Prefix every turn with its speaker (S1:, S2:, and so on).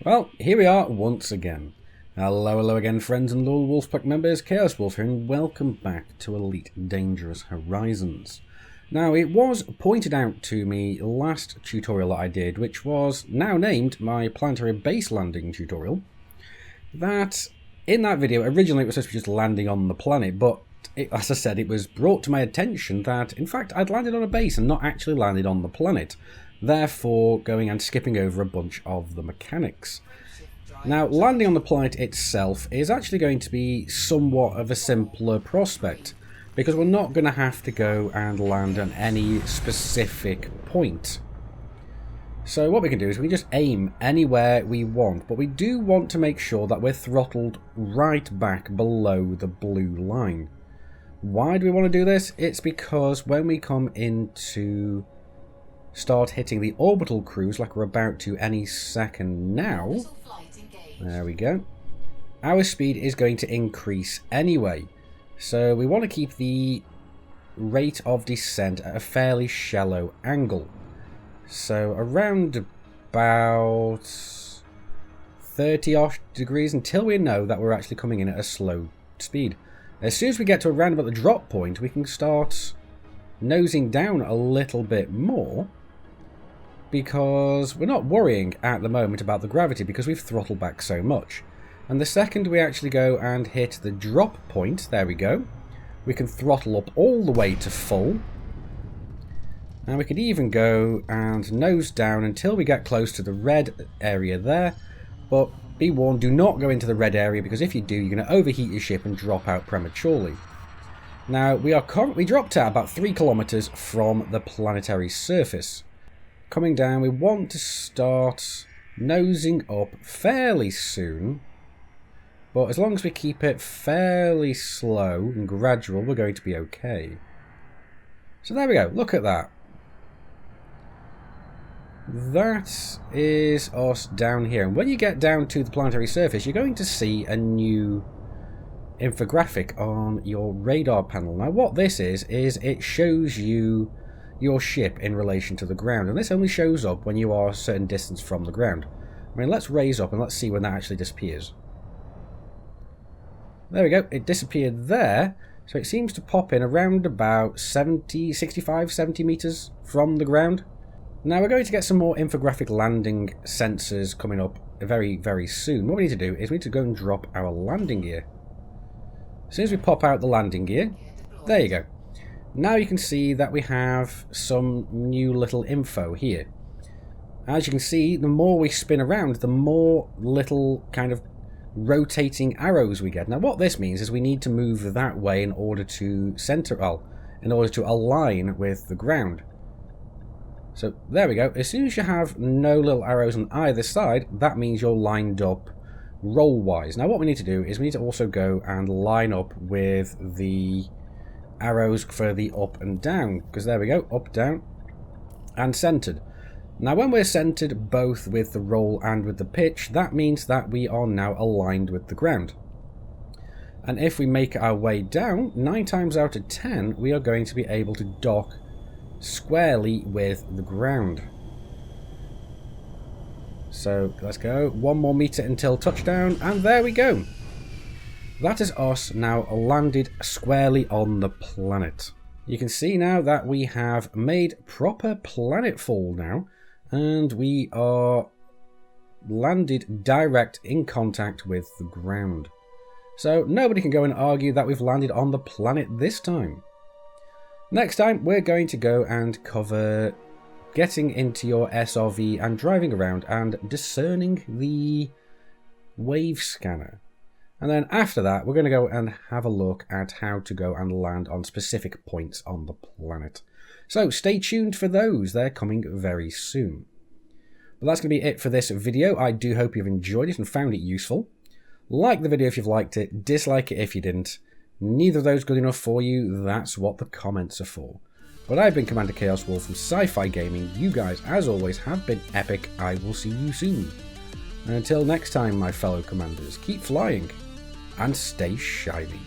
S1: Well, here we are once again. Hello again, friends and loyal Wolfpack members. Chaos Wolf here, and welcome back to Elite Dangerous Horizons. Now, it was pointed out to me last tutorial that I did, which was now named my planetary base landing tutorial, that in that video, originally it was supposed to be just landing on the planet, but as I said, it was brought to my attention that, in fact, I'd landed on a base and not actually landed on the planet, therefore going and skipping over a bunch of the mechanics. Now, landing on the planet itself is actually going to be somewhat of a simpler prospect, because we're not going to have to go and land on any specific point. So what we can do is we can just aim anywhere we want, but we do want to make sure that we're throttled right back below the blue line. Why do we want to do this? It's because when we come into start hitting the orbital cruise, like we're about to any second now, there we go, our speed is going to increase anyway. So we want to keep the rate of descent at a fairly shallow angle. So around about 30-odd degrees until we know that we're actually coming in at a slow speed. As soon as we get to around about the drop point, we can start nosing down a little bit more, because we're not worrying at the moment about the gravity because we've throttled back so much. And the second we actually go and hit the drop point, there we go, we can throttle up all the way to full. And we could even go and nose down until we get close to the red area there. But be warned, do not go into the red area, because if you do, you're going to overheat your ship and drop out prematurely. Now, we are currently dropped at about 3 kilometers from the planetary surface. Coming down, we want to start nosing up fairly soon, but as long as we keep it fairly slow and gradual, we're going to be okay. So there we go, look at that. That is us down here, and when you get down to the planetary surface, you're going to see a new infographic on your radar panel. Now what this is it shows you your ship in relation to the ground, and this only shows up when you are a certain distance from the ground. I mean, let's raise up and let's see when that actually disappears. There we go, it disappeared there, so it seems to pop in around about 65, 70 meters from the ground. Now we're going to get some more infographic landing sensors coming up very soon. What we need to do is we need to go and drop our landing gear. As soon as we pop out the landing gear, there you go. Now you can see that we have some new little info here. As you can see, the more we spin around, the more little kind of rotating arrows we get. Now what this means is we need to move that way in order to in order to align with the ground. So there we go. As soon as you have no little arrows on either side, that means you're lined up roll-wise. Now what we need to do is we need to also go and line up with the arrows for the up and down, because there we go, up, down, and centered. Now when we're centered both with the roll and with the pitch, that means that we are now aligned with the ground. And if we make our way down, 9 times out of 10 we are going to be able to dock squarely with the ground. So let's go 1 more meter until touchdown, and there we go. That is us now landed squarely on the planet. You can see now that we have made proper planetfall now, and we are landed direct in contact with the ground. So nobody can go and argue that we've landed on the planet this time. Next time we're going to go and cover getting into your SRV and driving around and discerning the wave scanner. And then after that, we're going to go and have a look at how to go and land on specific points on the planet. So stay tuned for those. They're coming very soon. But that's going to be it for this video. I do hope you've enjoyed it and found it useful. Like the video if you've liked it. Dislike it if you didn't. Neither of those good enough for you. That's what the comments are for. But I've been Commander Chaos Wolf from Sci-Fi Gaming. You guys, as always, have been epic. I will see you soon. And until next time, my fellow commanders, keep flying and stay shiny.